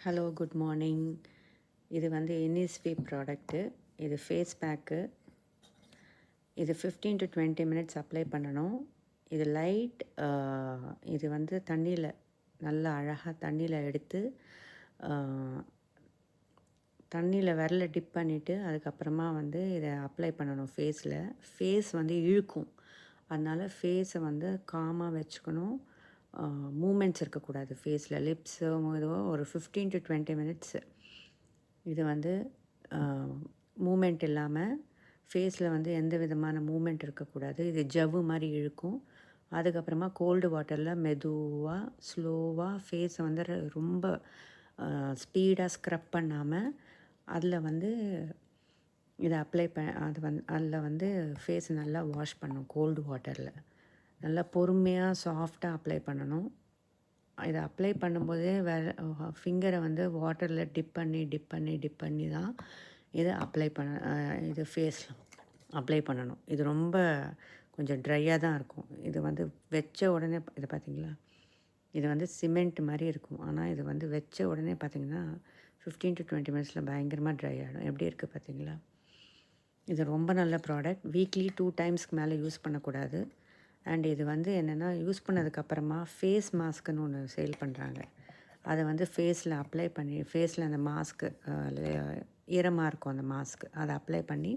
Hello, good morning. இது வந்து இன்னிஸ்ஃபீ product. இது ஃபேஸ் பேக்கு. இது 15 to 20 மினிட்ஸ் அப்ளை பண்ணணும். இது லைட் இது வந்து தண்ணியில் நல்லா அழகாக தண்ணியில் எடுத்து தண்ணியில் விரல டிப் பண்ணிவிட்டு அதுக்கப்புறமா வந்து இதை அப்ளை பண்ணணும் ஃபேஸில். ஃபேஸ் வந்து இழுக்கும், அதனால் ஃபேஸை வந்து காமாக வச்சுக்கணும். மூமெண்ட்ஸ் இருக்கக்கூடாது ஃபேஸில். லிப்ஸோ இதுவோ ஒரு 15 to 20 மினிட்ஸு இது வந்து மூமெண்ட் இல்லாமல் ஃபேஸில் வந்து எந்த விதமான மூமெண்ட் இருக்கக்கூடாது. இது ஜவ்வு மாதிரி இழுக்கும். அதுக்கப்புறமா கோல்டு வாட்டரில் மெதுவாக ஸ்லோவாக ஃபேஸை வந்து ரொம்ப ஸ்பீடாக ஸ்க்ரப் பண்ணாமல் அதில் வந்து இதை அப்ளை அதில் வந்து ஃபேஸ் நல்லா வாஷ் பண்ணணும். கோல்டு வாட்டரில் நல்லா பொறுமையாக சாஃப்டாக அப்ளை பண்ணணும். இதை அப்ளை பண்ணும்போதே ஃபிங்கரை வந்து வாட்டரில் டிப் பண்ணி தான் இதை இது ஃபேஸில் அப்ளை பண்ணணும். இது ரொம்ப கொஞ்சம் ட்ரையாக தான் இருக்கும். இது வந்து வச்ச உடனே இதை பார்த்திங்களா, இது வந்து சிமெண்ட் மாதிரி இருக்கும். ஆனால் இது வந்து வச்ச உடனே பார்த்திங்கன்னா 15 to 20 மினிட்ஸில் பயங்கரமாக ட்ரை ஆகிடும். எப்படி இருக்குது பார்த்திங்களா? இது ரொம்ப நல்ல ப்ராடக்ட். வீக்லி 2 டைம்ஸ்க்கு மேலே யூஸ் பண்ணக்கூடாது. அண்ட் இது வந்து என்னென்னா, யூஸ் பண்ணதுக்கப்புறமா ஃபேஸ் மாஸ்க்குன்னு ஒன்று சேல் பண்ணுறாங்க. அதை வந்து ஃபேஸில் அப்ளை பண்ணி ஃபேஸில் அந்த மாஸ்க்கு ஈரமாக இருக்கும் அந்த மாஸ்க்கு, அதை அப்ளை பண்ணி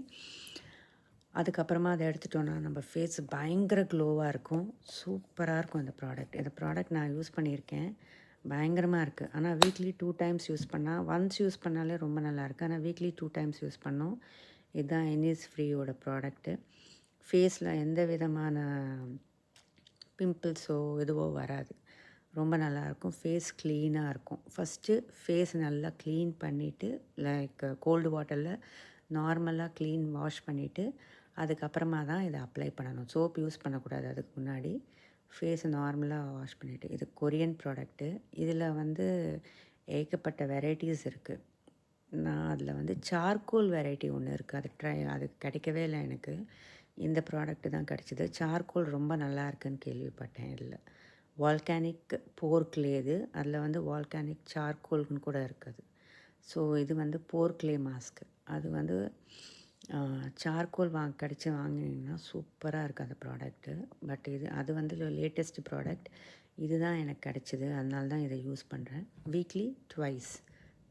அதுக்கப்புறமா அதை எடுத்துட்டோன்னா நம்ம ஃபேஸ் பயங்கர க்ளோவாக இருக்கும். சூப்பராக இருக்கும் இந்த ப்ராடக்ட். இந்த ப்ராடக்ட் நான் யூஸ் பண்ணியிருக்கேன். பயங்கரமாக இருக்குது. ஆனால் வீக்லி 2 டைம்ஸ் யூஸ் பண்ணால், ஒன்ஸ் யூஸ் பண்ணாலே ரொம்ப நல்லாயிருக்கு. ஆனால் வீக்லி 2 டைம்ஸ் யூஸ் பண்ணோம். இதுதான் இன்னிஸ்ஃப்ரீயோட ப்ராடக்ட்டு. ஃபேஸில் எந்த விதமான பிம்பிள்ஸோ எதுவோ வராது. ரொம்ப நல்லாயிருக்கும். ஃபேஸ் க்ளீனாக இருக்கும். ஃபஸ்ட்டு ஃபேஸ் நல்லா க்ளீன் பண்ணிவிட்டு, லைக் கோல்டு வாட்டரில் நார்மலாக க்ளீன் வாஷ் பண்ணிவிட்டு அதுக்கப்புறமா தான் இதை அப்ளை பண்ணணும். சோப் யூஸ் பண்ணக்கூடாது. அதுக்கு முன்னாடி ஃபேஸை நார்மலாக வாஷ் பண்ணிவிட்டு. இது கொரியன் ப்ராடக்ட்டு. இதில் வந்து ஏகப்பட்ட வெரைட்டிஸ் இருக்குது. நான் அதில் வந்து சார்கோல் வெரைட்டி ஒன்று இருக்குது. அது கிடைக்கவே இல்லை எனக்கு. இந்த ப்ராடக்ட்டு தான் கிடச்சிது. சார்கோல் ரொம்ப நல்லா இருக்குன்னு கேள்விப்பட்டேன். இதில் வால்கானிக் போர்க்லே இது. அதில் வந்து வால்கானிக் சார்கோல்னு கூட இருக்குது. ஸோ இது வந்து போர்க்லே மாஸ்க்கு. அது வந்து சார்கோல் வாங்கினீங்கன்னா சூப்பராக இருக்குது அந்த ப்ராடக்ட்டு. பட் அது வந்து லேட்டஸ்ட் ப்ராடக்ட். இதுதான் எனக்கு கிடச்சிது. அதனால தான் இதை யூஸ் பண்ணுறேன். Weekly twice.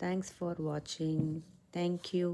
தேங்க்ஸ் ஃபார் வாட்சிங். தேங்க்யூ.